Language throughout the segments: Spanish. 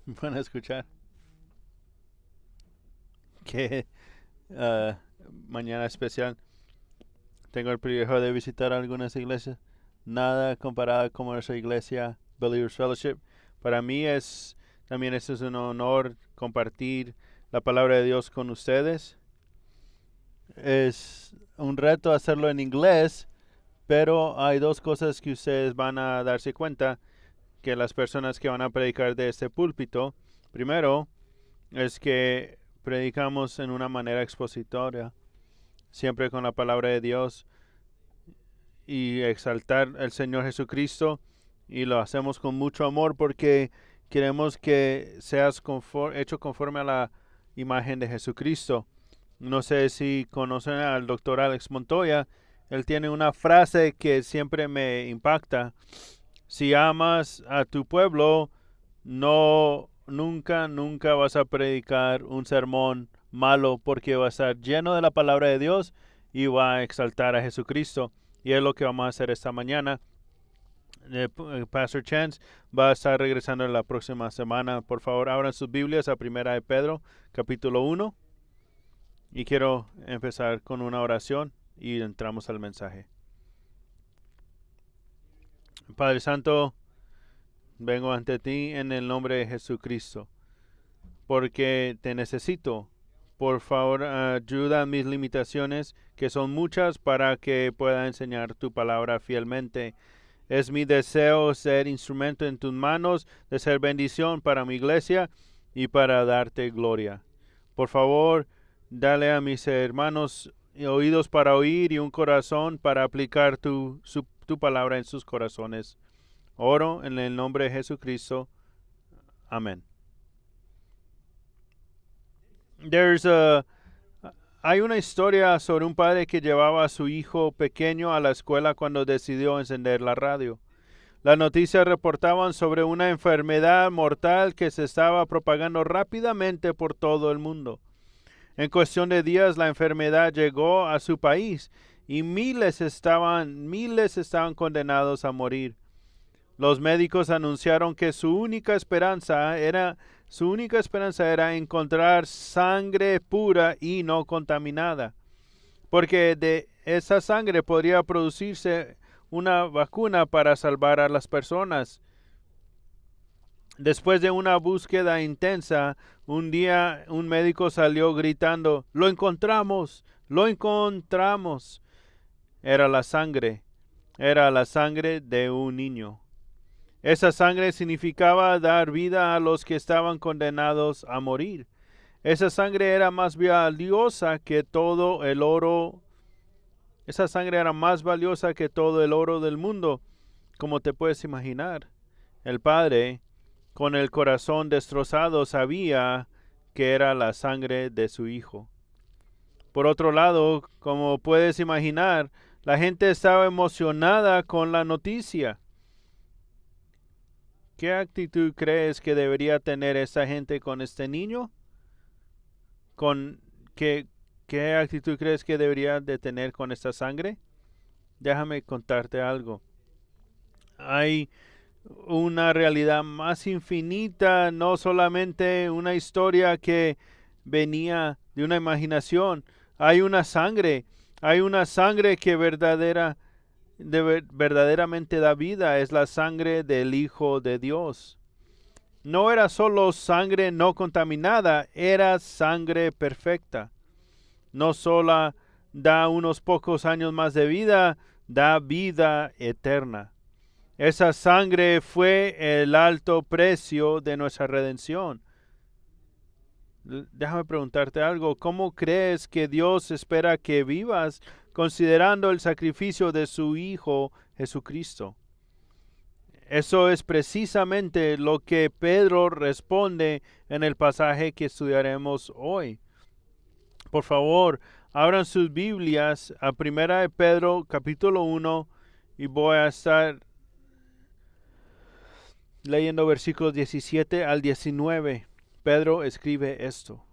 Bueno, escuchar que ah, mañana especial tengo el privilegio de visitar algunas iglesias. Nada comparada con nuestra iglesia Believers Fellowship. Para mí también es un honor compartir la palabra de Dios con ustedes. Es un reto hacerlo en inglés, pero hay dos cosas que ustedes van a darse cuenta que las personas que van a predicar de este púlpito, primero, es que predicamos en una manera expositoria, siempre con la palabra de Dios y exaltar al Señor Jesucristo, y lo hacemos con mucho amor porque queremos que seas hecho conforme a la imagen de Jesucristo. No sé si conocen al doctor Alex Montoya. Él tiene una frase que siempre me impacta: si amas a tu pueblo, nunca vas a predicar un sermón malo, porque va a estar lleno de la palabra de Dios y va a exaltar a Jesucristo. Y es lo que vamos a hacer esta mañana. Pastor Chance va a estar regresando en la próxima semana. Por favor, abran sus Biblias a Primera de Pedro, capítulo 1. Y quiero empezar con una oración y entramos al mensaje. Padre Santo, vengo ante ti en el nombre de Jesucristo, porque te necesito. Por favor, ayuda a mis limitaciones, que son muchas, para que pueda enseñar tu palabra fielmente. Es mi deseo ser instrumento en tus manos, de ser bendición para mi iglesia y para darte gloria. Por favor, dale a mis hermanos oídos para oír y un corazón para aplicar tu palabra en sus corazones. Oro en el nombre de Jesucristo. Amén. Hay una historia sobre un padre que llevaba a su hijo pequeño a la escuela cuando decidió encender la radio. Las noticias reportaban sobre una enfermedad mortal que se estaba propagando rápidamente por todo el mundo. En cuestión de días, la enfermedad llegó a su país y miles estaban condenados a morir. Los médicos anunciaron que su única esperanza era encontrar sangre pura y no contaminada, porque de esa sangre podría producirse una vacuna para salvar a las personas. Después de una búsqueda intensa, un día un médico salió gritando: ¡Lo encontramos! ¡Lo encontramos! Era la sangre de un niño. Esa sangre significaba dar vida a los que estaban condenados a morir. Esa sangre era más valiosa que todo el oro. Esa sangre era más valiosa que todo el oro del mundo, como te puedes imaginar. El padre, con el corazón destrozado, sabía que era la sangre de su hijo. Por otro lado, como puedes imaginar, la gente estaba emocionada con la noticia. ¿Qué actitud crees que debería tener esa gente con este niño? ¿Con qué actitud crees que debería de tener con esta sangre? Déjame contarte algo. Hay una realidad más infinita, no solamente una historia que venía de una imaginación. Hay una sangre que verdaderamente da vida. Es la sangre del Hijo de Dios. No era solo sangre no contaminada, era sangre perfecta. No solo da unos pocos años más de vida, da vida eterna. Esa sangre fue el alto precio de nuestra redención. Déjame preguntarte algo. ¿Cómo crees que Dios espera que vivas considerando el sacrificio de su Hijo Jesucristo? Eso es precisamente lo que Pedro responde en el pasaje que estudiaremos hoy. Por favor, abran sus Biblias a Primera de Pedro, capítulo 1, y voy a estar leyendo versículos 17 al 19. Pedro escribe esto: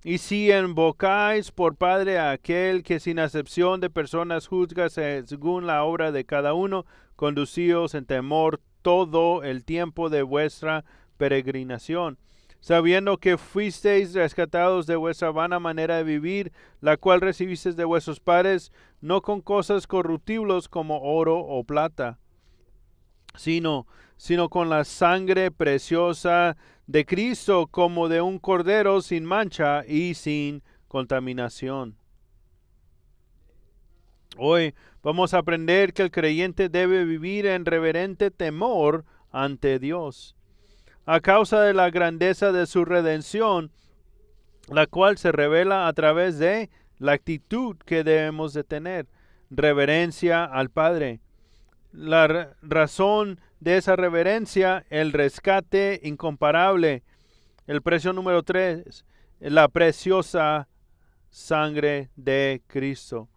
Y si invocáis por Padre a aquel que sin acepción de personas juzga según la obra de cada uno, conducíos en temor todo el tiempo de vuestra peregrinación, sabiendo que fuisteis rescatados de vuestra vana manera de vivir, la cual recibisteis de vuestros padres, no con cosas corruptibles como oro o plata, sino con la sangre preciosa de Cristo, como de un cordero sin mancha y sin contaminación. Hoy vamos a aprender que el creyente debe vivir en reverente temor ante Dios, a causa de la grandeza de su redención, la cual se revela a través de la actitud que debemos de tener, reverencia al Padre. La razón de esa reverencia, el rescate incomparable. El precio número 3, la preciosa sangre de Cristo.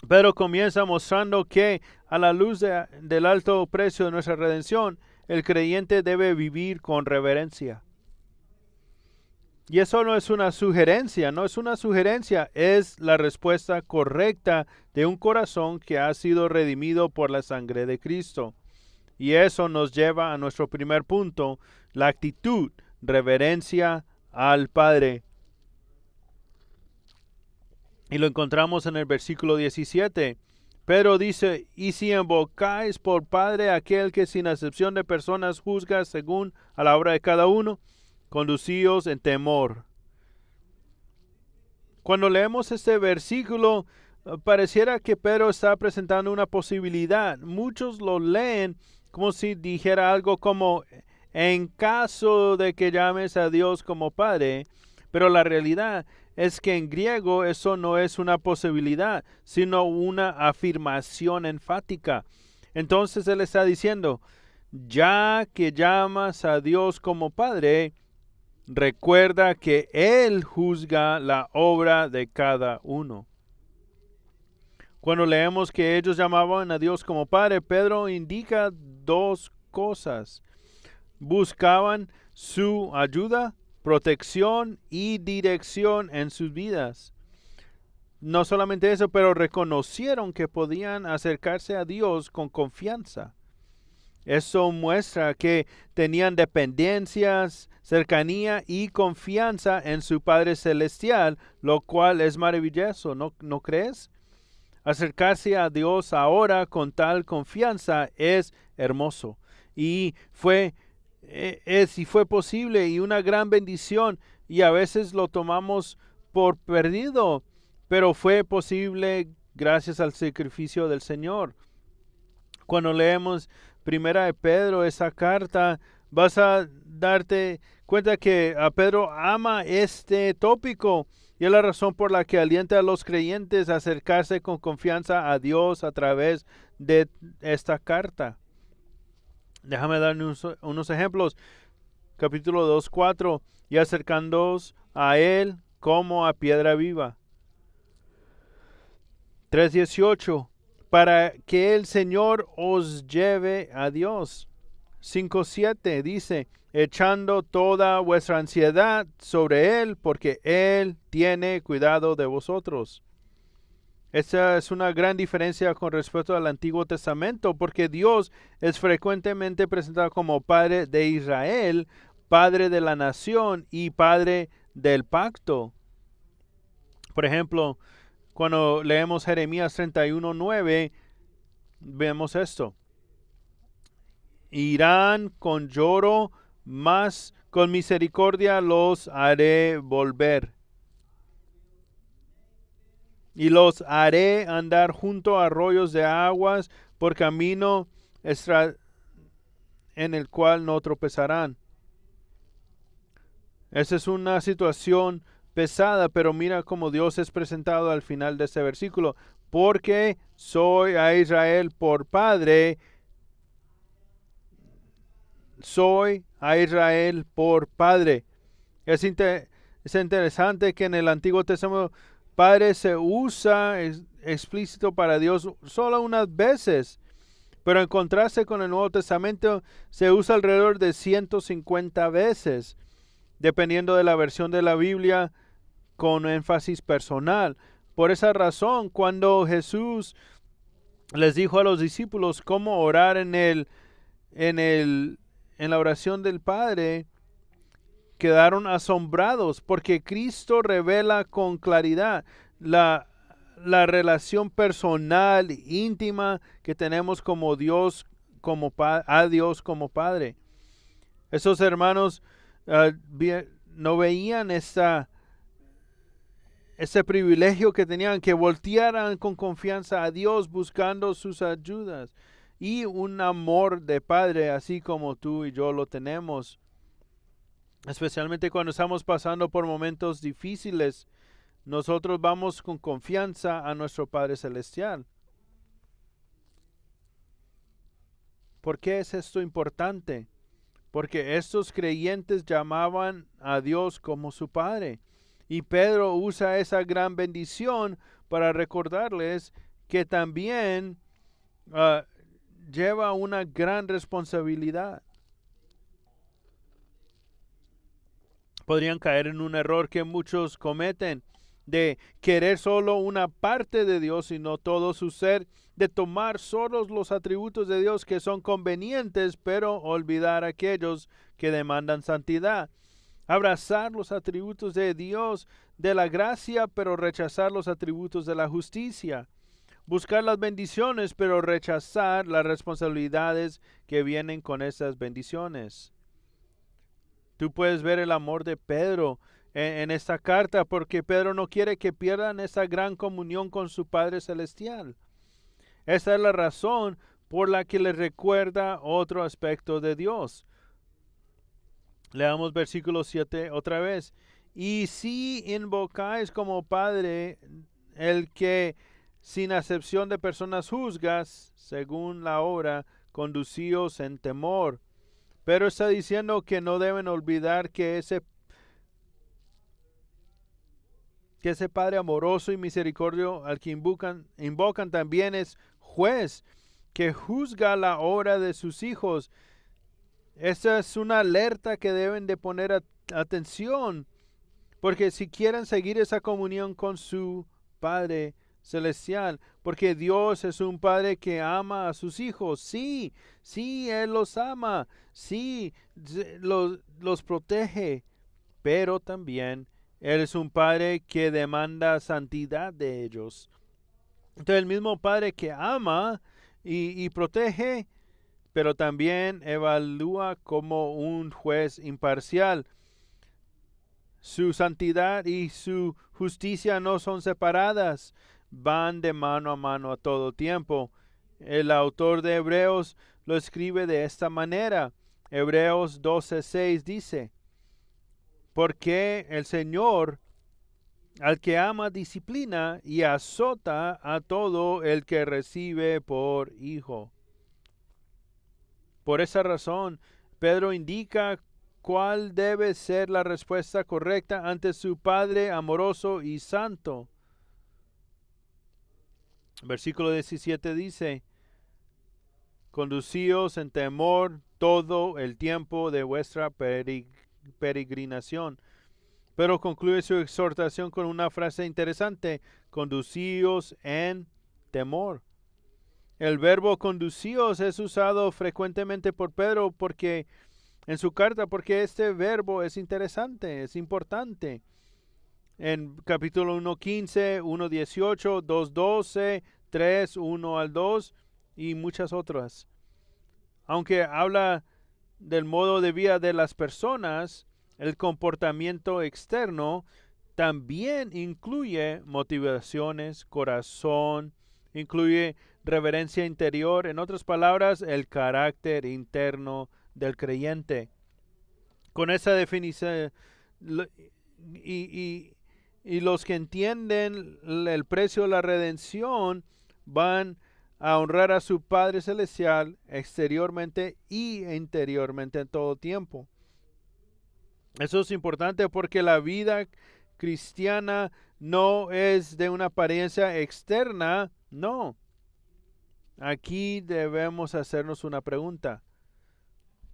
Pero comienza mostrando que a la luz del alto precio de nuestra redención, el creyente debe vivir con reverencia. Y eso no es una sugerencia, es la respuesta correcta de un corazón que ha sido redimido por la sangre de Cristo. Y eso nos lleva a nuestro primer punto, la actitud, reverencia al Padre. Y lo encontramos en el versículo 17. Pero dice, y si invocáis por Padre aquel que sin acepción de personas juzga según a la obra de cada uno, conducíos en temor. Cuando leemos este versículo, pareciera que Pedro está presentando una posibilidad. Muchos lo leen como si dijera algo como, en caso de que llames a Dios como Padre, pero la realidad es que en griego eso no es una posibilidad, sino una afirmación enfática. Entonces él está diciendo, ya que llamas a Dios como Padre, recuerda que Él juzga la obra de cada uno. Cuando leemos que ellos llamaban a Dios como Padre, Pedro indica dos cosas. Buscaban su ayuda, protección y dirección en sus vidas. No solamente eso, pero reconocieron que podían acercarse a Dios con confianza. Eso muestra que tenían dependencias, cercanía y confianza en su Padre Celestial, lo cual es maravilloso, ¿no crees? Acercarse a Dios ahora con tal confianza es hermoso. Y fue posible y una gran bendición, y a veces lo tomamos por perdido, pero fue posible gracias al sacrificio del Señor. Cuando leemos Primera de Pedro, esa carta, vas a darte cuenta que a Pedro ama este tópico y es la razón por la que alienta a los creyentes a acercarse con confianza a Dios a través de esta carta. Déjame dar unos ejemplos. Capítulo 2:4, y acercándoos a Él como a piedra viva. 3:18, para que el Señor os lleve a Dios. 5:7 dice, echando toda vuestra ansiedad sobre Él, porque Él tiene cuidado de vosotros. Esta es una gran diferencia con respecto al Antiguo Testamento, porque Dios es frecuentemente presentado como Padre de Israel, Padre de la nación y Padre del pacto. Por ejemplo, cuando leemos Jeremías 31:9, vemos esto. Irán con lloro, mas con misericordia los haré volver. Y los haré andar junto a arroyos de aguas por camino en el cual no tropezarán. Esa es una situación pesada, pero mira cómo Dios es presentado al final de este versículo. Porque soy a Israel por padre. Soy a Israel por padre. Es interesante que en el Antiguo Testamento Padre se usa explícito para Dios solo unas veces, pero en contraste con el Nuevo Testamento se usa alrededor de 150 veces, dependiendo de la versión de la Biblia, con énfasis personal. Por esa razón, cuando Jesús les dijo a los discípulos cómo orar en el en la oración del Padre quedaron asombrados porque Cristo revela con claridad la relación personal, íntima que tenemos como Dios, a Dios como Padre. Esos hermanos no veían ese privilegio que tenían, que voltearan con confianza a Dios buscando sus ayudas y un amor de Padre así como tú y yo lo tenemos. Especialmente cuando estamos pasando por momentos difíciles, nosotros vamos con confianza a nuestro Padre Celestial. ¿Por qué es esto importante? Porque estos creyentes llamaban a Dios como su Padre. Y Pedro usa esa gran bendición para recordarles que también lleva una gran responsabilidad. Podrían caer en un error que muchos cometen de querer solo una parte de Dios y no todo su ser, de tomar solo los atributos de Dios que son convenientes, pero olvidar aquellos que demandan santidad. Abrazar los atributos de Dios, de la gracia, pero rechazar los atributos de la justicia. Buscar las bendiciones, pero rechazar las responsabilidades que vienen con esas bendiciones. Tú puedes ver el amor de Pedro en esta carta, porque Pedro no quiere que pierdan esa gran comunión con su Padre Celestial. Esa es la razón por la que les recuerda otro aspecto de Dios. Leamos versículo 7 otra vez. Y si invocáis como Padre el que sin acepción de personas juzgas, según la obra, conducíos en temor. Pero está diciendo que no deben olvidar que ese Padre amoroso y misericordioso al que invocan también es juez, que juzga la obra de sus hijos. Esa es una alerta que deben de poner atención, porque si quieren seguir esa comunión con su Padre Celestial, porque Dios es un Padre que ama a sus hijos, sí, Él los ama, sí, los protege, pero también Él es un Padre que demanda santidad de ellos. Entonces el mismo Padre que ama y protege, pero también evalúa como un juez imparcial. Su santidad y su justicia no son separadas, van de mano a mano a todo tiempo. El autor de Hebreos lo escribe de esta manera. Hebreos 12:6 dice: porque el Señor al que ama disciplina y azota a todo el que recibe por hijo. Por esa razón, Pedro indica cuál debe ser la respuesta correcta ante su Padre amoroso y santo. Versículo 17 dice: conducíos en temor todo el tiempo de vuestra peregrinación. Pero concluye su exhortación con una frase interesante: conducíos en temor. El verbo conducíos es usado frecuentemente por Pedro en su carta, porque este verbo es interesante, es importante. En capítulo 1:15, 1:18, 2:12, 3:1 al 2 y muchas otras. Aunque habla del modo de vida de las personas, el comportamiento externo también incluye motivaciones, corazón, incluye reverencia interior, en otras palabras, el carácter interno del creyente. Con esa definición, y los que entienden el precio de la redención van a honrar a su Padre Celestial exteriormente y interiormente en todo tiempo. Eso es importante porque la vida cristiana no es de una apariencia externa, no. Aquí debemos hacernos una pregunta.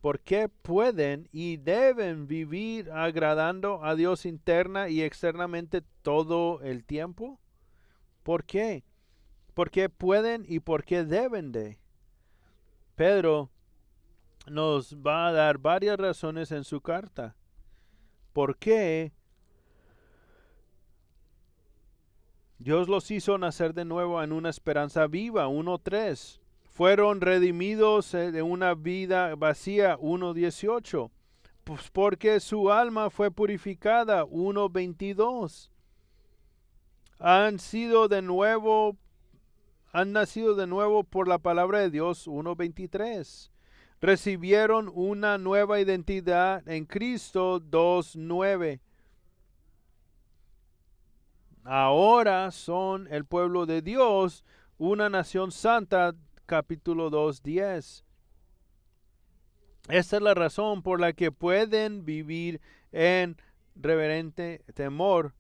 ¿Por qué pueden y deben vivir agradando a Dios interna y externamente todo el tiempo? ¿Por qué? ¿Por qué pueden y por qué deben de? Pedro nos va a dar varias razones en su carta. ¿Por qué Dios los hizo nacer de nuevo en una esperanza viva? 1:3. Fueron redimidos de una vida vacía. 1:18. Pues porque su alma fue purificada. 1:22. Han nacido de nuevo por la palabra de Dios. 1:23. Recibieron una nueva identidad en Cristo. 2:9. Ahora son el pueblo de Dios, una nación santa. Capítulo 2:10. Esta es la razón por la que pueden vivir en reverente temor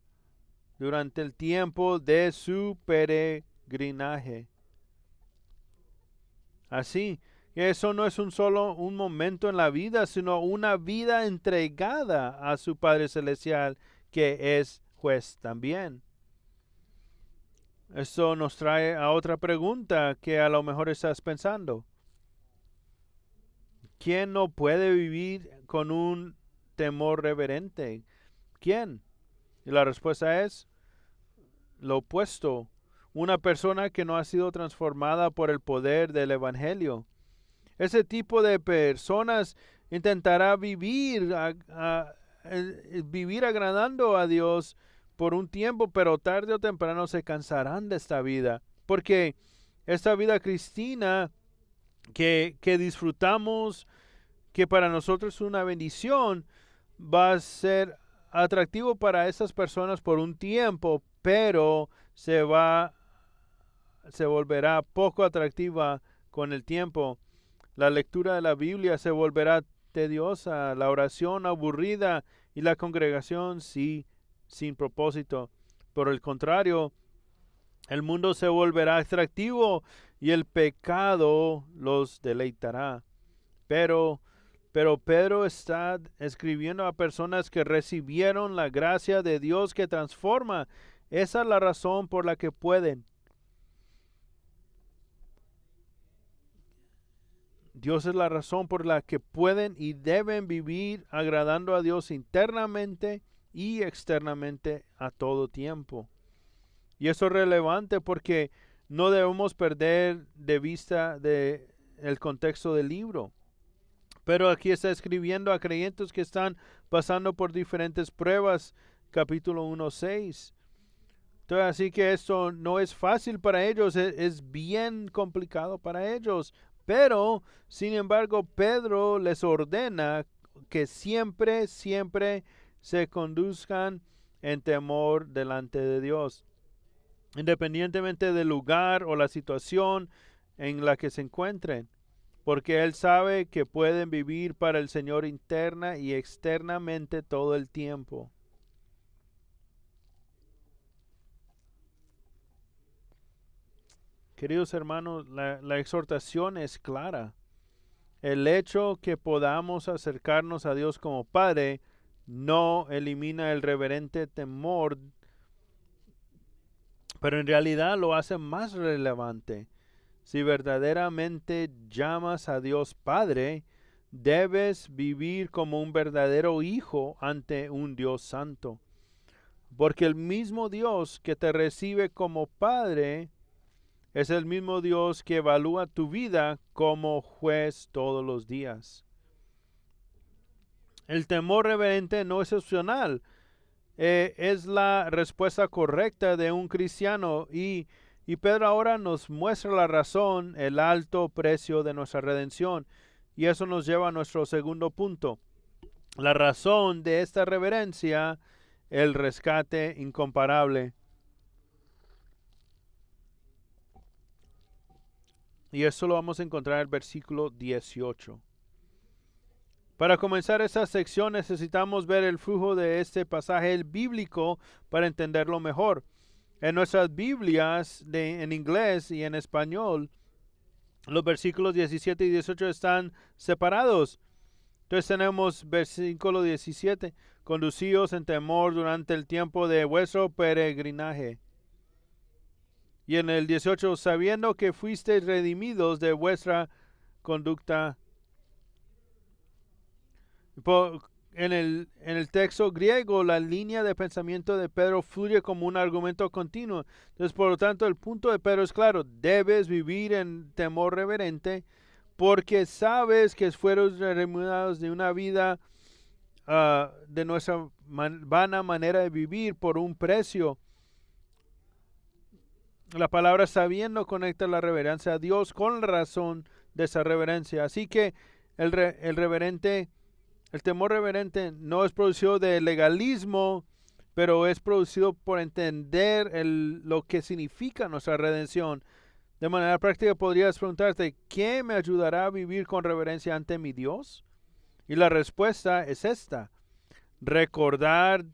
durante el tiempo de su peregrinaje. Así, eso no es solo un momento en la vida, sino una vida entregada a su Padre Celestial, que es juez también. Esto nos trae a otra pregunta que a lo mejor estás pensando. ¿Quién no puede vivir con un temor reverente? ¿Quién? Y la respuesta es lo opuesto. Una persona que no ha sido transformada por el poder del Evangelio. Ese tipo de personas intentará vivir agradando a Dios por un tiempo, pero tarde o temprano se cansarán de esta vida. Porque esta vida cristiana que disfrutamos, que para nosotros es una bendición, va a ser atractivo para esas personas por un tiempo, pero se volverá poco atractiva con el tiempo. La lectura de la Biblia se volverá tediosa, la oración aburrida y la congregación sin propósito. Por el contrario, el mundo se volverá atractivo y el pecado los deleitará. Pero Pedro está escribiendo a personas que recibieron la gracia de Dios que transforma. Esa es la razón por la que pueden. Dios es la razón por la que pueden y deben vivir agradando a Dios internamente y externamente a todo tiempo. Y eso es relevante porque no debemos perder de vista el contexto del libro. Pero aquí está escribiendo a creyentes que están pasando por diferentes pruebas, capítulo 1:6. Entonces, así que esto no es fácil para ellos, es bien complicado para ellos. Pero, sin embargo, Pedro les ordena que siempre se conduzcan en temor delante de Dios, independientemente del lugar o la situación en la que se encuentren, porque Él sabe que pueden vivir para el Señor interna y externamente todo el tiempo. Queridos hermanos, la exhortación es clara. El hecho que podamos acercarnos a Dios como Padre no elimina el reverente temor, pero en realidad lo hace más relevante. Si verdaderamente llamas a Dios Padre, debes vivir como un verdadero hijo ante un Dios santo. Porque el mismo Dios que te recibe como Padre es el mismo Dios que evalúa tu vida como juez todos los días. El temor reverente no es opcional. Es la respuesta correcta de un cristiano y Pedro ahora nos muestra la razón, el alto precio de nuestra redención. Y eso nos lleva a nuestro segundo punto. La razón de esta reverencia, el rescate incomparable. Y eso lo vamos a encontrar en el versículo 18. Para comenzar esta sección necesitamos ver el flujo de este pasaje bíblico para entenderlo mejor. En nuestras Biblias en inglés y en español, los versículos 17 y 18 están separados. Entonces tenemos versículo 17, conducíos en temor durante el tiempo de vuestro peregrinaje. Y en el 18, sabiendo que fuisteis redimidos de vuestra conducta En el texto griego, la línea de pensamiento de Pedro fluye como un argumento continuo. Entonces, por lo tanto, el punto de Pedro es claro: debes vivir en temor reverente porque sabes que fueron remunerados de una vida de nuestra vana manera de vivir por un precio. La palabra sabiendo conecta la reverencia a Dios con la razón de esa reverencia. Así que el temor reverente no es producido de legalismo, pero es producido por entender lo que significa nuestra redención. De manera práctica podrías preguntarte: ¿qué me ayudará a vivir con reverencia ante mi Dios? Y la respuesta es esta: recordar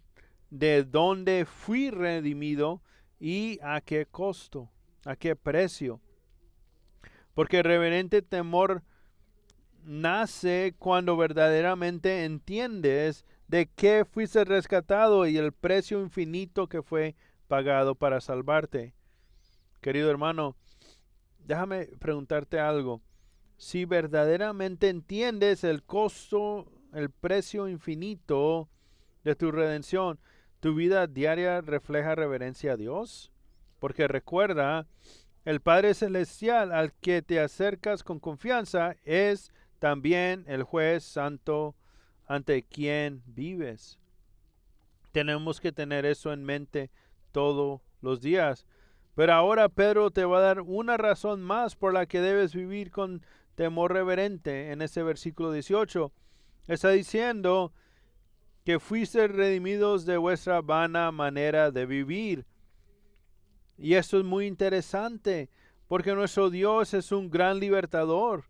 de dónde fui redimido y a qué costo, a qué precio. Porque reverente temor nace cuando verdaderamente entiendes de qué fuiste rescatado y el precio infinito que fue pagado para salvarte. Querido hermano, déjame preguntarte algo. Si verdaderamente entiendes el costo, el precio infinito de tu redención, ¿tu vida diaria refleja reverencia a Dios? Porque recuerda, el Padre Celestial al que te acercas con confianza es también el juez santo ante quien vives. Tenemos que tener eso en mente todos los días. Pero ahora Pedro te va a dar una razón más por la que debes vivir con temor reverente. En ese versículo 18 está diciendo que fuiste redimidos de vuestra vana manera de vivir. Y esto es muy interesante, porque nuestro Dios es un gran libertador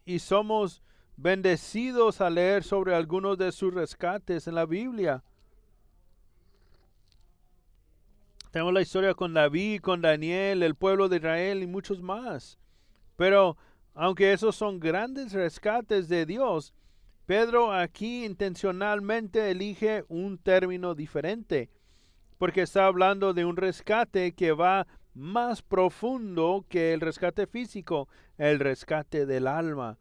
y somos bendecidos al leer sobre algunos de sus rescates en la Biblia. Tenemos la historia con David, con Daniel, el pueblo de Israel y muchos más. Pero aunque esos son grandes rescates de Dios, Pedro aquí intencionalmente elige un término diferente, porque está hablando de un rescate que va más profundo que el rescate físico, el rescate del alma.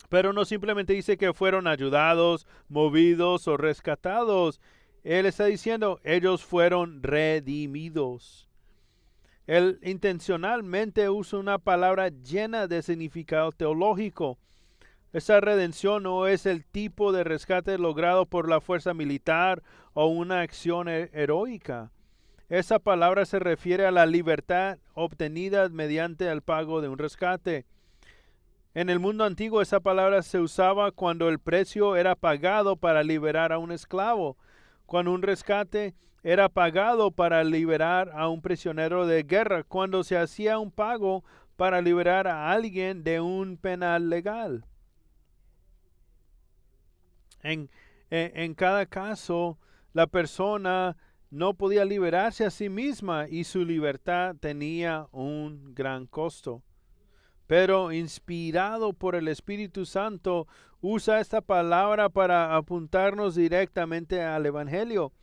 Pero no simplemente dice que fueron ayudados, movidos o rescatados. Él está diciendo, ellos fueron redimidos. Él intencionalmente usa una palabra llena de significado teológico. Esa redención no es el tipo de rescate logrado por la fuerza militar o una acción heroica. Esa palabra se refiere a la libertad obtenida mediante el pago de un rescate. En el mundo antiguo esa palabra se usaba cuando el precio era pagado para liberar a un esclavo, cuando un rescate era pagado para liberar a un prisionero de guerra, cuando se hacía un pago para liberar a alguien de un penal legal. En cada caso, la persona no podía liberarse a sí misma y su libertad tenía un gran costo. Pero inspirado por el Espíritu Santo, usa esta palabra para apuntarnos directamente al Evangelio,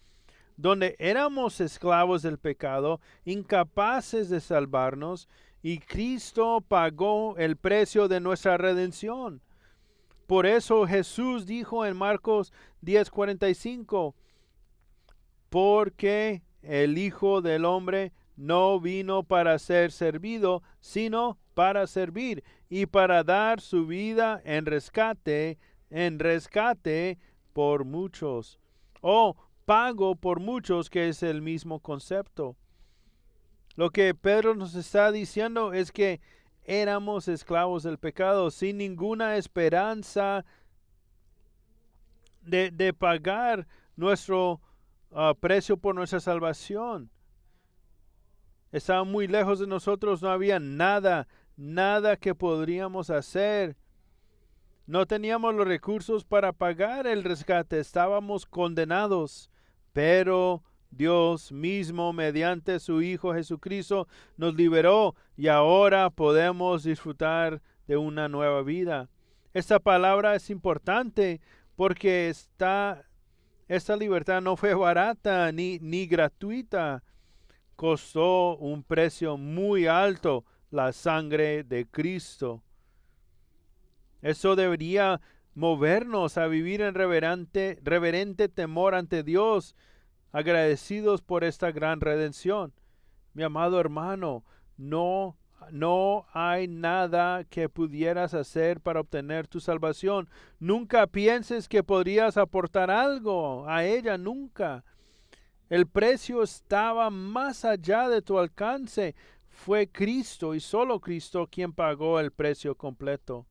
donde éramos esclavos del pecado, incapaces de salvarnos, y Cristo pagó el precio de nuestra redención. Por eso Jesús dijo en Marcos 10:45, porque el Hijo del Hombre no vino para ser servido, sino para servir y para dar su vida en rescate por muchos. O pago por muchos, que es el mismo concepto. Lo que Pedro nos está diciendo es que éramos esclavos del pecado, sin ninguna esperanza de pagar nuestro precio por nuestra salvación. Estaban muy lejos de nosotros, no había nada que podríamos hacer. No teníamos los recursos para pagar el rescate, estábamos condenados, pero Dios mismo, mediante su Hijo Jesucristo, nos liberó y ahora podemos disfrutar de una nueva vida. Esta palabra es importante porque esta libertad no fue barata ni gratuita. Costó un precio muy alto, la sangre de Cristo. Eso debería movernos a vivir en reverente temor ante Dios, agradecidos por esta gran redención. Mi amado hermano, no hay nada que pudieras hacer para obtener tu salvación. Nunca pienses que podrías aportar algo a ella, nunca. El precio estaba más allá de tu alcance. Fue Cristo y solo Cristo quien pagó el precio completo.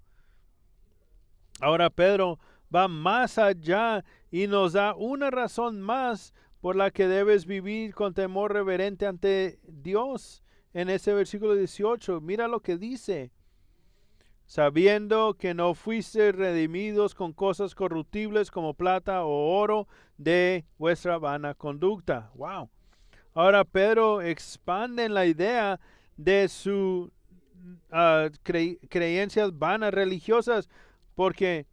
Ahora Pedro va más allá y nos da una razón más por la que debes vivir con temor reverente ante Dios. En ese versículo 18, mira lo que dice. Sabiendo que no fuiste redimidos con cosas corruptibles como plata o oro de vuestra vana conducta. Wow. Ahora Pedro expande en la idea de sus creencias vanas religiosas, porque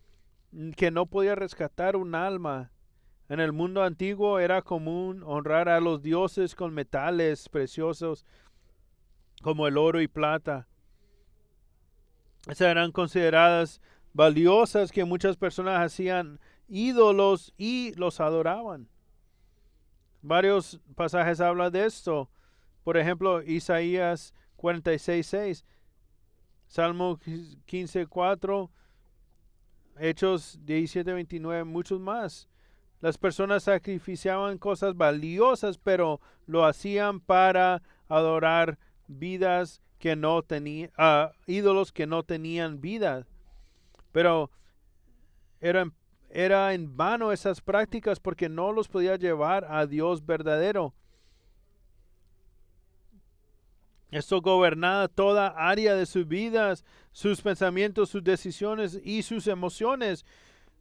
que no podía rescatar un alma. En el mundo antiguo era común honrar a los dioses con metales preciosos como el oro y plata. Esas eran consideradas valiosas, que muchas personas hacían ídolos y los adoraban. Varios pasajes hablan de esto. Por ejemplo, Isaías 46:6, Salmo 15:4, Hechos 17:29, muchos más. Las personas sacrificaban cosas valiosas, pero lo hacían para adorar vidas que no tenían, ídolos que no tenían vida. Pero era en vano esas prácticas, porque no los podía llevar a Dios verdadero. Esto gobernaba toda área de sus vidas, sus pensamientos, sus decisiones y sus emociones.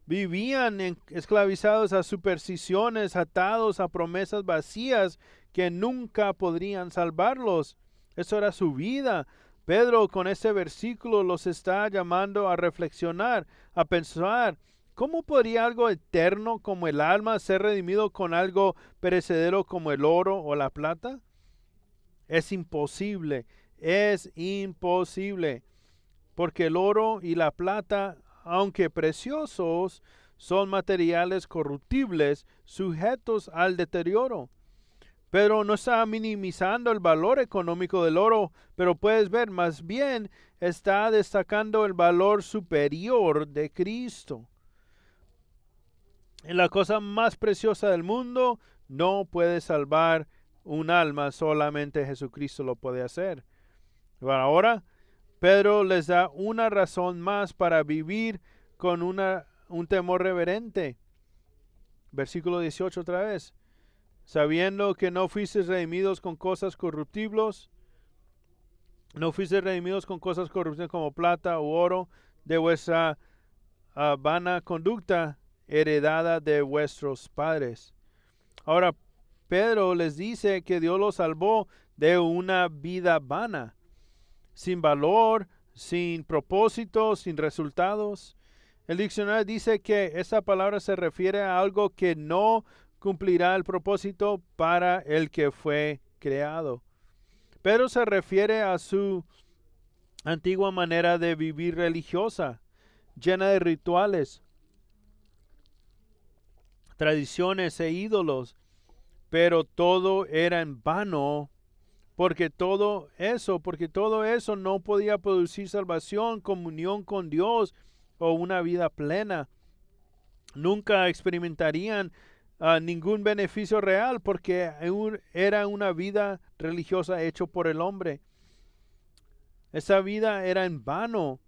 Vivían esclavizados a supersticiones, atados a promesas vacías que nunca podrían salvarlos. Eso era su vida. Pedro con este versículo los está llamando a reflexionar, a pensar, ¿cómo podría algo eterno como el alma ser redimido con algo perecedero como el oro o la plata? Es imposible, porque el oro y la plata, aunque preciosos, son materiales corruptibles, sujetos al deterioro. Pedro no está minimizando el valor económico del oro, pero puedes ver, más bien está destacando el valor superior de Cristo. En la cosa más preciosa del mundo no puede salvar un alma, solamente Jesucristo lo puede hacer. Bueno, ahora Pedro les da una razón más para vivir con un temor reverente. Versículo 18 otra vez. Sabiendo que no fuisteis redimidos con cosas corruptibles, no fuisteis redimidos con cosas corruptibles como plata u oro de vuestra vana conducta, heredada de vuestros padres. Ahora Pedro les dice que Dios los salvó de una vida vana, sin valor, sin propósito, sin resultados. El diccionario dice que esa palabra se refiere a algo que no cumplirá el propósito para el que fue creado. Pero se refiere a su antigua manera de vivir religiosa, llena de rituales, tradiciones e ídolos. Pero todo era en vano, porque todo eso no podía producir salvación, comunión con Dios o una vida plena. Nunca experimentarían ningún beneficio real, porque era una vida religiosa hecha por el hombre. Esa vida era en vano,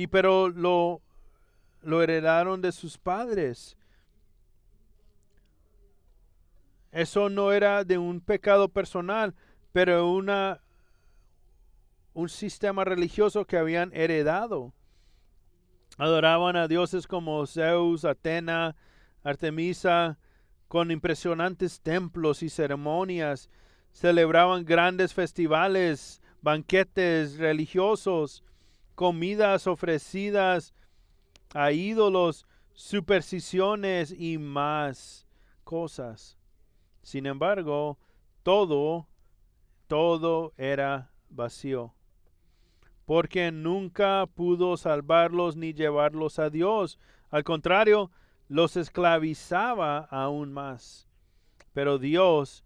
pero lo heredaron de sus padres. Eso no era de un pecado personal, pero un sistema religioso que habían heredado. Adoraban a dioses como Zeus, Atena, Artemisa, con impresionantes templos y ceremonias. Celebraban grandes festivales, banquetes religiosos, comidas ofrecidas a ídolos, supersticiones y más cosas. Sin embargo, todo era vacío, porque nunca pudo salvarlos ni llevarlos a Dios. Al contrario, los esclavizaba aún más. Pero Dios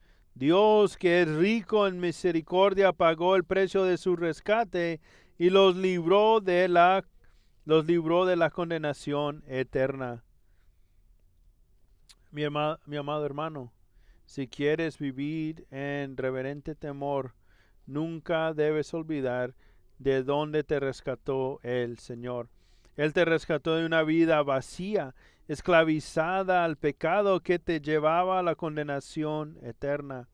que es rico en misericordia, pagó el precio de su rescate y los libró de la condenación eterna. Mi amado hermano, si quieres vivir en reverente temor, nunca debes olvidar de dónde te rescató el Señor. Él te rescató de una vida vacía, esclavizada al pecado que te llevaba a la condenación eterna.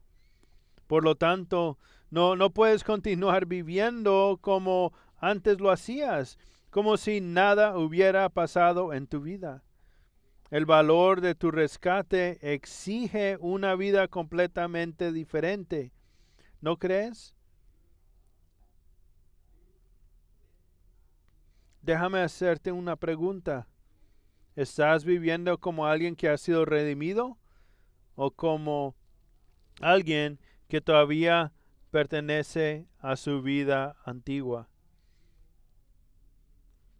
Por lo tanto, no puedes continuar viviendo como antes lo hacías, como si nada hubiera pasado en tu vida. El valor de tu rescate exige una vida completamente diferente. ¿No crees? Déjame hacerte una pregunta. ¿Estás viviendo como alguien que ha sido redimido o como alguien que todavía pertenece a su vida antigua?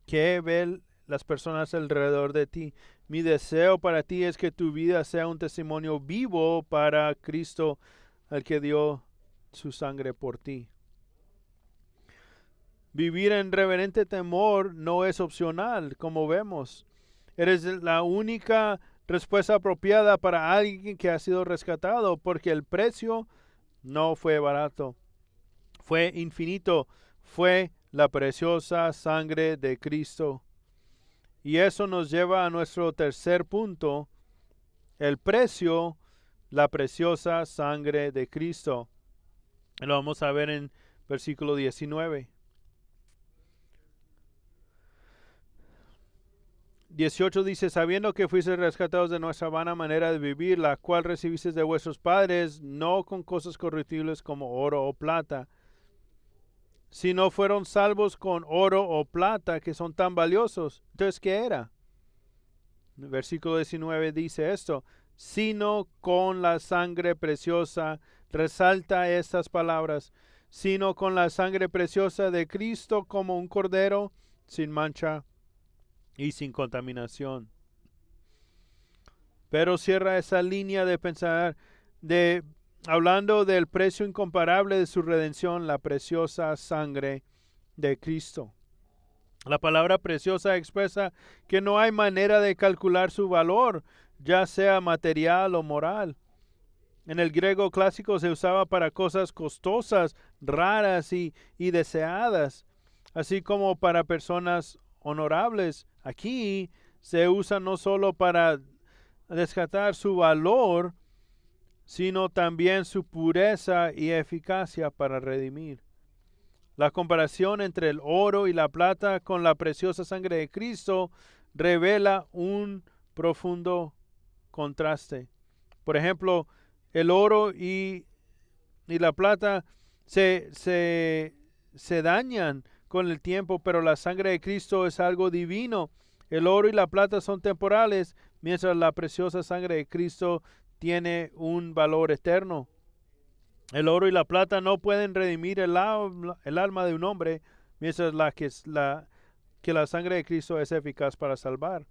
¿Qué ven las personas alrededor de ti? Mi deseo para ti es que tu vida sea un testimonio vivo para Cristo, el que dio su sangre por ti. Vivir en reverente temor no es opcional, como vemos. Eres la única respuesta apropiada para alguien que ha sido rescatado, porque el precio no fue barato, fue infinito, fue la preciosa sangre de Cristo. Y eso nos lleva a nuestro tercer punto, el precio, la preciosa sangre de Cristo. Lo vamos a ver en versículo 19. 18 dice, sabiendo que fuisteis rescatados de nuestra vana manera de vivir, la cual recibisteis de vuestros padres, no con cosas corruptibles como oro o plata, sino fueron salvos con oro o plata, que son tan valiosos. Entonces, ¿qué era? El versículo 19 dice esto, sino con la sangre preciosa, resalta estas palabras, sino con la sangre preciosa de Cristo como un cordero sin mancha y sin contaminación. Pero cierra esa línea de pensar, hablando del precio incomparable de su redención, la preciosa sangre de Cristo. La palabra preciosa expresa que no hay manera de calcular su valor, ya sea material o moral. En el griego clásico se usaba para cosas costosas, raras y deseadas, así como para personas honorables. Aquí se usa no solo para rescatar su valor, sino también su pureza y eficacia para redimir. La comparación entre el oro y la plata con la preciosa sangre de Cristo revela un profundo contraste. Por ejemplo, el oro y la plata se dañan con el tiempo, pero la sangre de Cristo es algo divino. El oro y la plata son temporales, mientras la preciosa sangre de Cristo tiene un valor eterno. El oro y la plata no pueden redimir el alma de un hombre, mientras que la sangre de Cristo es eficaz para salvar.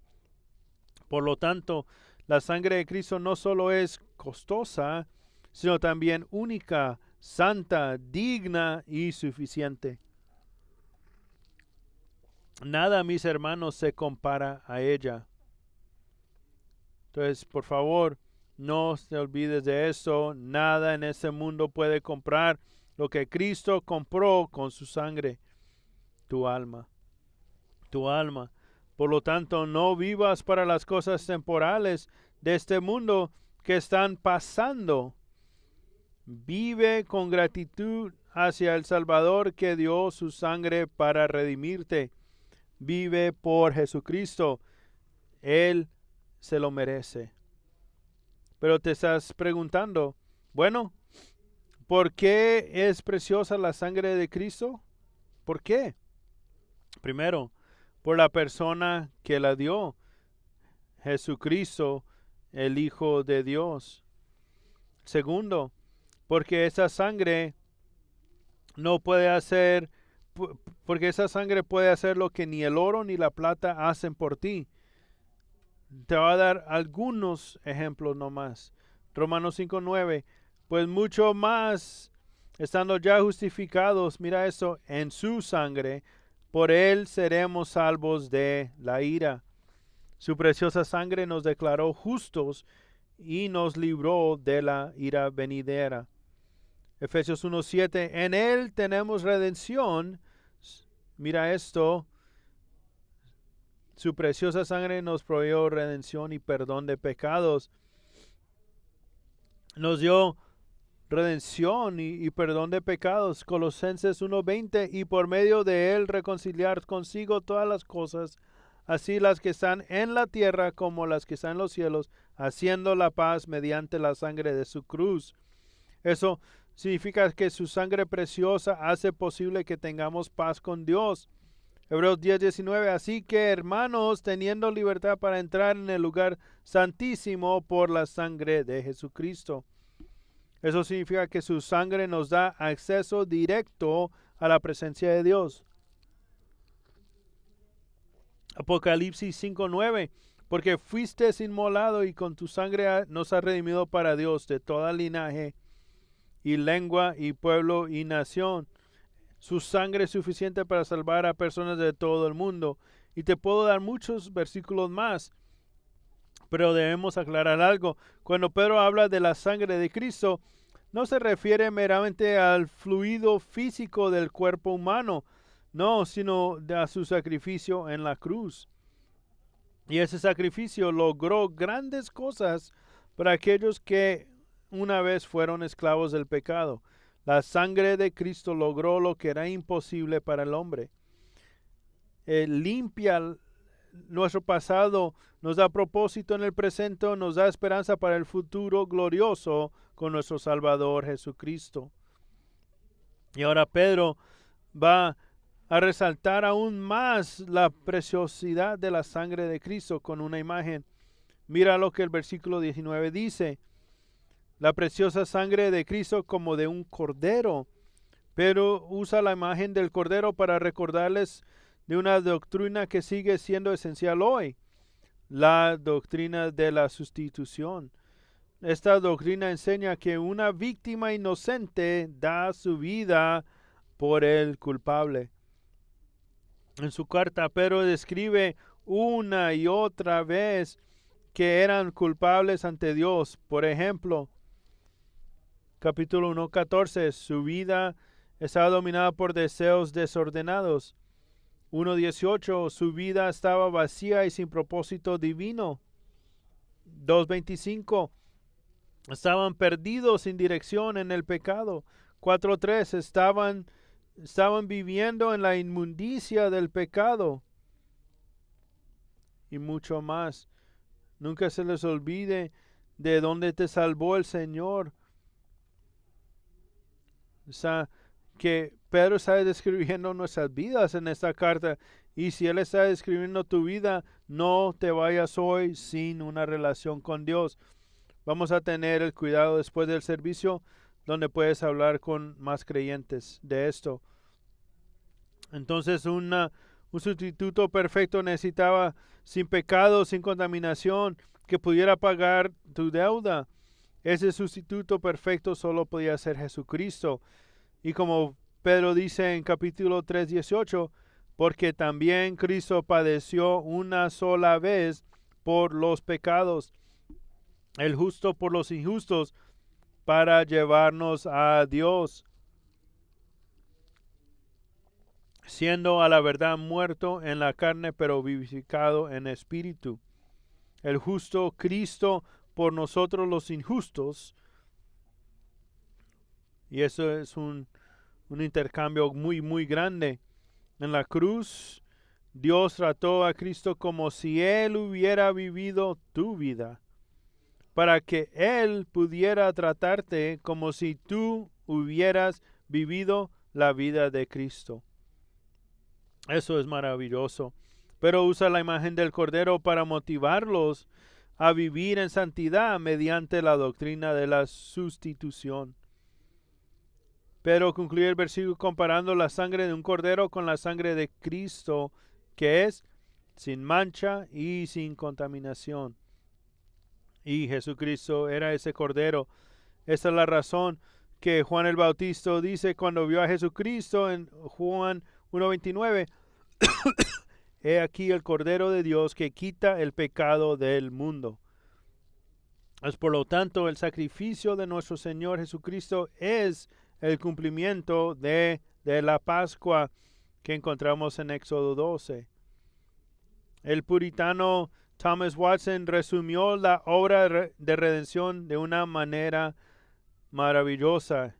Por lo tanto, la sangre de Cristo no solo es costosa, sino también única, santa, digna y suficiente. Nada, mis hermanos, se compara a ella. Entonces, por favor, no te olvides de eso. Nada en este mundo puede comprar lo que Cristo compró con su sangre. Tu alma. Tu alma. Por lo tanto, no vivas para las cosas temporales de este mundo que están pasando. Vive con gratitud hacia el Salvador que dio su sangre para redimirte. Vive por Jesucristo. Él se lo merece. Pero te estás preguntando, bueno, ¿por qué es preciosa la sangre de Cristo? ¿Por qué? Primero, por la persona que la dio, Jesucristo, el Hijo de Dios. Segundo, porque esa sangre no puede hacer, porque esa sangre puede hacer lo que ni el oro ni la plata hacen por ti. Te voy a dar algunos ejemplos nomás. Romanos 5:9. Pues mucho más, estando ya justificados, mira eso, en su sangre, por él seremos salvos de la ira. Su preciosa sangre nos declaró justos y nos libró de la ira venidera. Efesios 1:7. En él tenemos redención. Mira esto. Su preciosa sangre nos proveyó redención y perdón de pecados. Nos dio redención y perdón de pecados. Colosenses 1:20. Y por medio de él reconciliar consigo todas las cosas, así las que están en la tierra como las que están en los cielos, haciendo la paz mediante la sangre de su cruz. Eso significa que su sangre preciosa hace posible que tengamos paz con Dios. Hebreos 10:19. Así que, hermanos, teniendo libertad para entrar en el lugar santísimo por la sangre de Jesucristo. Eso significa que su sangre nos da acceso directo a la presencia de Dios. Apocalipsis 5:9. Porque fuiste inmolado y con tu sangre nos has redimido para Dios de toda linaje y lengua y pueblo y nación. Su sangre es suficiente para salvar a personas de todo el mundo. Y te puedo dar muchos versículos más, pero debemos aclarar algo. Cuando Pedro habla de la sangre de Cristo, no se refiere meramente al fluido físico del cuerpo humano, no, sino a su sacrificio en la cruz. Y ese sacrificio logró grandes cosas para aquellos que una vez fueron esclavos del pecado. La sangre de Cristo logró lo que era imposible para el hombre. Limpia nuestro pasado, nos da propósito en el presente, nos da esperanza para el futuro glorioso con nuestro Salvador Jesucristo. Y ahora Pedro va a resaltar aún más la preciosidad de la sangre de Cristo con una imagen. Mira lo que el versículo 19 dice. La preciosa sangre de Cristo como de un cordero. Pero usa la imagen del cordero para recordarles de una doctrina que sigue siendo esencial hoy. La doctrina de la sustitución. Esta doctrina enseña que una víctima inocente da su vida por el culpable. En su carta, Pedro describe una y otra vez que eran culpables ante Dios. Por ejemplo, capítulo 1:14, su vida estaba dominada por deseos desordenados. 1:18, su vida estaba vacía y sin propósito divino. 2:25, estaban perdidos sin dirección en el pecado. 4:3, estaban viviendo en la inmundicia del pecado. Y mucho más. Nunca se les olvide de dónde te salvó el Señor. O sea, que Pedro está describiendo nuestras vidas en esta carta. Y si él está describiendo tu vida, no te vayas hoy sin una relación con Dios. Vamos a tener el cuidado después del servicio, donde puedes hablar con más creyentes de esto. Entonces, un sustituto perfecto necesitaba sin pecado, sin contaminación, que pudiera pagar tu deuda. Ese sustituto perfecto solo podía ser Jesucristo. Y como Pedro dice en capítulo 3:18, porque también Cristo padeció una sola vez por los pecados, el justo por los injustos, para llevarnos a Dios, siendo a la verdad muerto en la carne, pero vivificado en espíritu. El justo Cristo por nosotros los injustos. Y eso es un intercambio muy, muy grande. En la cruz, Dios trató a Cristo como si Él hubiera vivido tu vida, para que Él pudiera tratarte como si tú hubieras vivido la vida de Cristo. Eso es maravilloso. Pero usa la imagen del Cordero para motivarlos a vivir en santidad mediante la doctrina de la sustitución. Pero concluye el versículo comparando la sangre de un cordero con la sangre de Cristo, que es sin mancha y sin contaminación. Y Jesucristo era ese Cordero. Esa es la razón que Juan el Bautista dice cuando vio a Jesucristo en Juan 1:29, he aquí el Cordero de Dios que quita el pecado del mundo. Es por lo tanto el sacrificio de nuestro Señor Jesucristo es el cumplimiento de la Pascua que encontramos en Éxodo 12. El puritano Thomas Watson resumió la obra de redención de una manera maravillosa.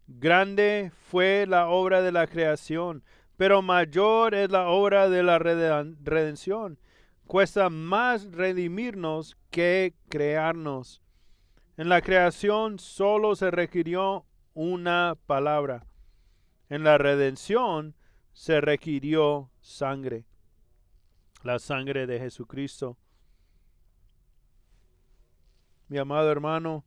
Grande fue la obra de la creación, pero mayor es la obra de la redención. Cuesta más redimirnos que crearnos. En la creación solo se requirió una palabra. En la redención se requirió sangre. La sangre de Jesucristo. Mi amado hermano,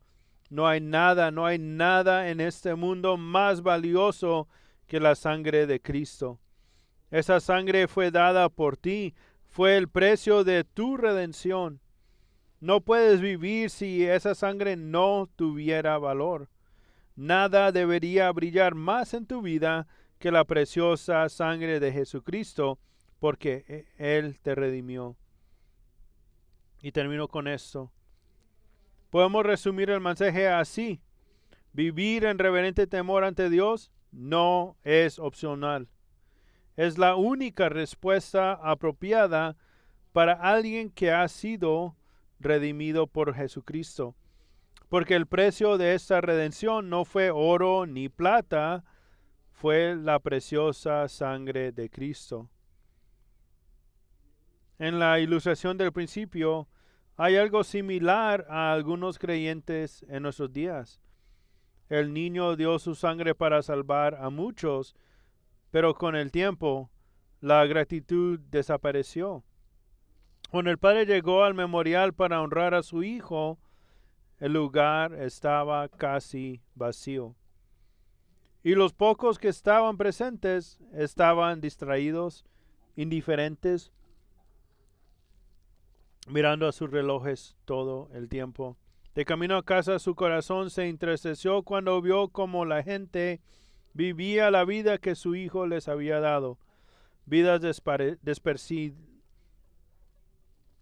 no hay nada en este mundo más valioso que la sangre de Cristo. Esa sangre fue dada por ti, fue el precio de tu redención. No puedes vivir si esa sangre no tuviera valor. Nada debería brillar más en tu vida que la preciosa sangre de Jesucristo, porque Él te redimió. Y termino con esto. Podemos resumir el mensaje así. Vivir en reverente temor ante Dios no es opcional. Es la única respuesta apropiada para alguien que ha sido redimido por Jesucristo. Porque el precio de esta redención no fue oro ni plata, fue la preciosa sangre de Cristo. En la ilustración del principio, hay algo similar a algunos creyentes en nuestros días. El niño dio su sangre para salvar a muchos, pero con el tiempo la gratitud desapareció. Cuando el padre llegó al memorial para honrar a su hijo, el lugar estaba casi vacío. Y los pocos que estaban presentes estaban distraídos, indiferentes, mirando a sus relojes todo el tiempo. De camino a casa, su corazón se entristeció cuando vio cómo la gente vivía la vida que su hijo les había dado. Vidas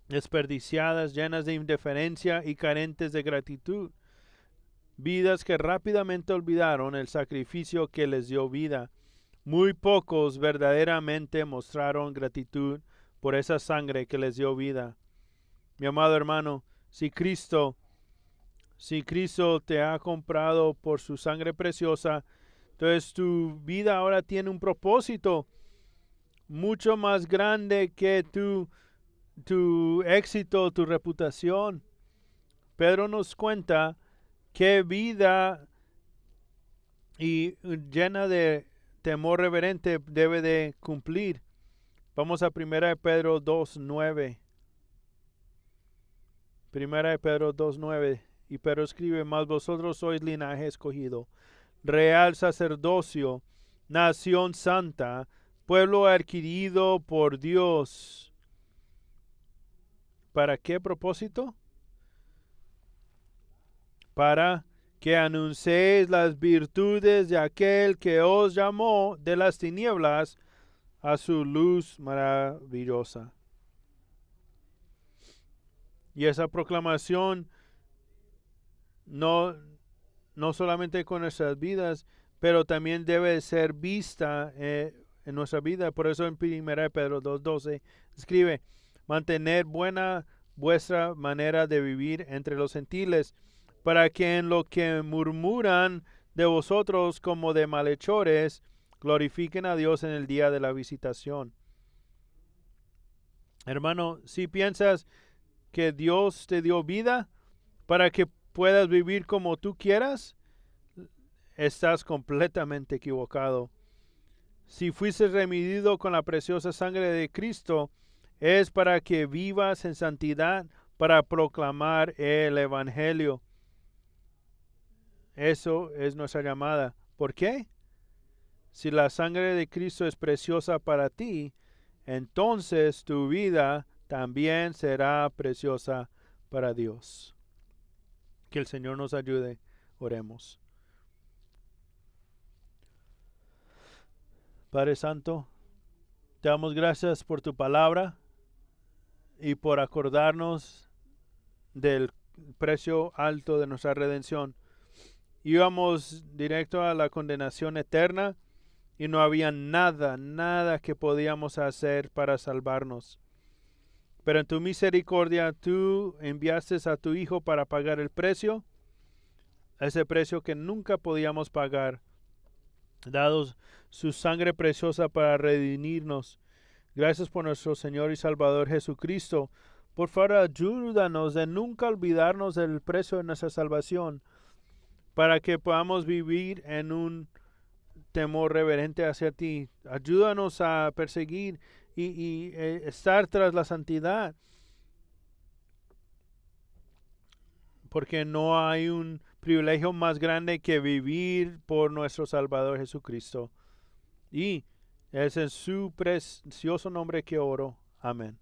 desperdiciadas, llenas de indiferencia y carentes de gratitud. Vidas que rápidamente olvidaron el sacrificio que les dio vida. Muy pocos verdaderamente mostraron gratitud por esa sangre que les dio vida. Mi amado hermano, si Cristo te ha comprado por su sangre preciosa, entonces tu vida ahora tiene un propósito mucho más grande que tu éxito, tu reputación. Pedro nos cuenta qué vida y llena de temor reverente debe de cumplir. Vamos a 1 Pedro 2:9. 1 Pedro 2:9. Y Pedro escribe: mas vosotros sois linaje escogido, real sacerdocio, nación santa, pueblo adquirido por Dios. ¿Para qué propósito? Para que anunciéis las virtudes de aquel que os llamó de las tinieblas a su luz maravillosa. Y esa proclamación no solamente con nuestras vidas, pero también debe ser vista en nuestra vida. Por eso en 1 Pedro 2:12 escribe: mantener buena vuestra manera de vivir entre los gentiles, para que en lo que murmuran de vosotros como de malhechores, glorifiquen a Dios en el día de la visitación. Hermano, si piensas que Dios te dio vida para que puedas vivir como tú quieras, estás completamente equivocado. Si fuiste redimido con la preciosa sangre de Cristo, es para que vivas en santidad, para proclamar el Evangelio. Eso es nuestra llamada. ¿Por qué? Si la sangre de Cristo es preciosa para ti, entonces tu vida también será preciosa para Dios. Que el Señor nos ayude. Oremos. Padre Santo, te damos gracias por tu palabra y por acordarnos del precio alto de nuestra redención. Íbamos directo a la condenación eterna y no había nada que podíamos hacer para salvarnos. Pero en tu misericordia tú enviaste a tu Hijo para pagar el precio, ese precio que nunca podíamos pagar, dado su sangre preciosa para redimirnos. Gracias por nuestro Señor y Salvador Jesucristo. Por favor, ayúdanos de nunca olvidarnos del precio de nuestra salvación, para que podamos vivir en un temor reverente hacia ti. Ayúdanos a perseguir y estar tras la santidad, porque no hay un privilegio más grande que vivir por nuestro Salvador Jesucristo. Y es en su precioso nombre que oro. Amén.